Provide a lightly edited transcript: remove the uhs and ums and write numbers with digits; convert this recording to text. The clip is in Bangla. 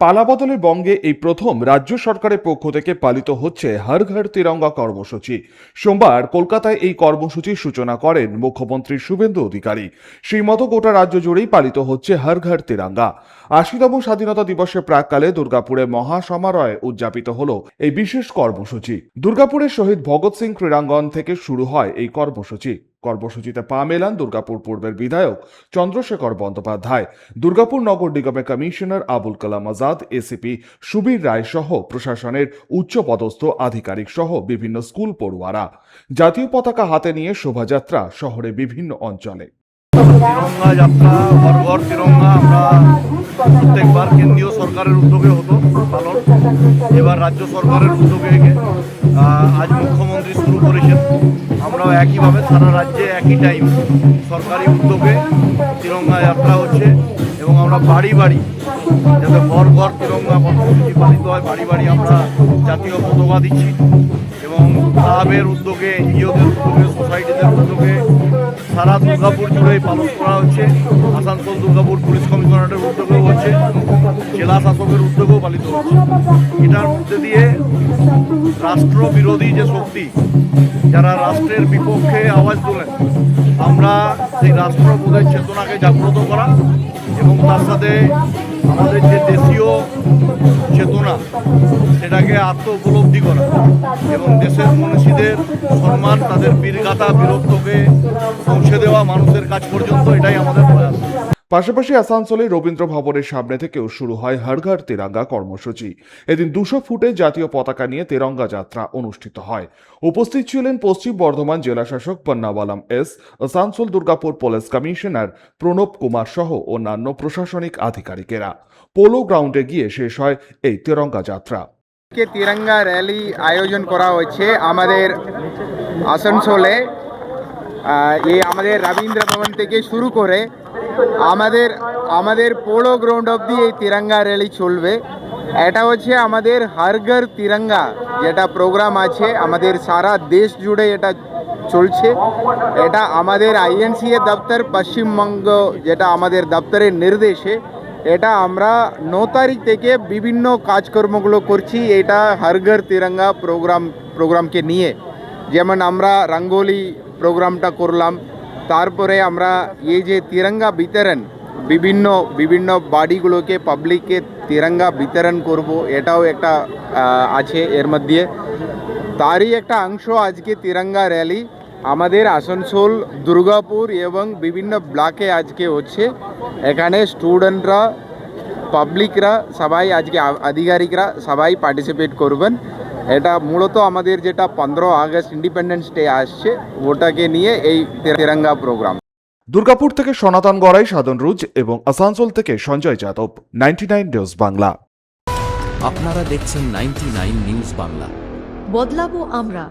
পালাবদলের বঙ্গে এই প্রথম রাজ্য সরকারের পক্ষ থেকে পালিত হচ্ছে হর ঘর তিরঙ্গা কর্মসূচি। সোমবার কলকাতায় এই কর্মসূচির সূচনা করেন মুখ্যমন্ত্রী শুভেন্দু অধিকারী। সেই মতো গোটা রাজ্য জুড়েই পালিত হচ্ছে হর ঘর তিরঙ্গা। ৮০তম স্বাধীনতা দিবসের প্রাককালে দুর্গাপুরে মহাসমারোহে উদযাপিত হলো এই বিশেষ কর্মসূচি। দুর্গাপুরের শহীদ ভগৎ সিং ক্রীড়াঙ্গন থেকে শুরু হয় এই কর্মসূচিতে পা মেলান দুর্গাপুর পূর্বের বিধায়ক চন্দ্রশেখর বন্দ্যোপাধ্যায়, দুর্গাপুর নগর নিগমের কমিশনার আবুল কালাম আজাদ, এসিপি সুবীর রায় সহ প্রশাসনের উচ্চপদস্থ আধিকারিক সহ বিভিন্ন স্কুল পড়ুয়ারা। জাতীয় পতাকা হাতে নিয়ে শোভাযাত্রা শহরের বিভিন্ন অঞ্চলে। তিরঙ্গা যাত্রা, হর ঘর তিরঙ্গা আমরা প্রত্যেকবার কেন্দ্রীয় সরকারের উদ্যোগে হতো পালন, এবার রাজ্য সরকারের উদ্যোগে আজ মুখ্যমন্ত্রী শুরু করেছেন। আমরাও একইভাবে সারা রাজ্যে একই টাইম সরকারি উদ্যোগে তিরঙ্গা যাত্রা হচ্ছে এবং আমরা বাড়ি বাড়ি যাতে হর ঘর তিরঙ্গা কর্মসূচি পালিত হয়, বাড়ি বাড়ি আমরা জাতীয় পতাকা দিচ্ছি এবং ক্লাবের উদ্যোগে, এনজিওদের উদ্যোগে, সোসাইটিদের উদ্যোগে সারা দুর্গাপুর জুড়েই পালন করা হচ্ছে। আসানসোল দুর্গাপুর পুলিশ কমিশনারেটের উদ্যোগেও হচ্ছে, জেলা শাসকের উদ্যোগেও পালিত হচ্ছে। এটার মধ্যে দিয়ে রাষ্ট্র বিরোধী যে শক্তি, যারা রাষ্ট্রের বিপক্ষে আওয়াজ তোলেন, আমরা সেই রাষ্ট্রবোধের চেতনাকে জাগ্রত করা এবং তার সাথে আমাদের যে দেশীয় চেতনা সেটাকে আত্ম উপলব্ধি করা এবং দেশের মনীষীদের সম্মান, তাদের বীরগাথা বীরত্বকে পৌঁছে দেওয়া মানুষের কাছ পর্যন্ত, এটাই আমাদের প্রয়াস। পাশাপাশি আসানসোলে রবীন্দ্র ভবনের সামনে থেকেও শুরু হয় হর ঘর তিরঙ্গা কর্মসূচি। এদিন ২০০ ফুটে জাতীয় পতাকা নিয়ে তিরঙ্গা যাত্রা অনুষ্ঠিত হয়। উপস্থিত ছিলেন পশ্চিম বর্ধমান জেলা শাসক Ponnambalam S, Asansol Durgapur police commissioner Pranab Kumar সহ অন্যান্য প্রশাসনিক আধিকারিকেরা। পোলো গ্রাউন্ডে গিয়ে শেষ হয় এই তিরঙ্গা যাত্রা। তিরঙ্গা র্যালি আয়োজন করা হয়েছে আমাদের আসানসোলে। আমাদের রবীন্দ্র ভবন থেকে শুরু করে আমাদের পোলো গ্রাউন্ড অবধি এই তিরঙ্গা র্যালি চলবে। এটা হচ্ছে আমাদের হর ঘর তিরঙ্গা যেটা প্রোগ্রাম আছে, আমাদের সারা দেশ জুড়ে এটা চলছে। এটা আমাদের আইএনসিএ দপ্তর পশ্চিমবঙ্গ, যেটা আমাদের দপ্তরের নির্দেশে এটা আমরা ৯ তারিখ থেকে বিভিন্ন কাজকর্মগুলো করছি। এটা হর ঘর তিরঙ্গা প্রোগ্রামকে নিয়ে, যেমন আমরা রঙ্গোলি প্রোগ্রামটা করলাম, তারপরে আমরা এই যে তিরঙ্গা বিতরণ বিভিন্ন বাড়িগুলোকে পাবলিককে তিরঙ্গা বিতরণ করব, এটাও একটা আছে এর মধ্যে। তারই একটা অংশ আজকে তিরঙ্গা র্যালি আমাদের আসানসোল, দুর্গাপুর এবং বিভিন্ন ব্লকে আজকে হচ্ছে। এখানে স্টুডেন্টরা, পাবলিকরা সবাই, আজকে আধিকারিকরা সবাই পার্টিসিপেট করবেন। এটা মূলত আমাদের যেটা 15 আগস্ট ইন্ডিপেন্ডেন্স ডে আসছে, ওটাকে নিয়ে এই তিরঙ্গা প্রোগ্রাম। দুর্গাপুর থেকে সনাতন গড়াই, সাধন রুজ এবং আসানসোল থেকে সঞ্জয় যাদব, 99 নিউজ বাংলা। আপনারা দেখছেন 99 নিউজ বাংলা। বদলাবো আমরা।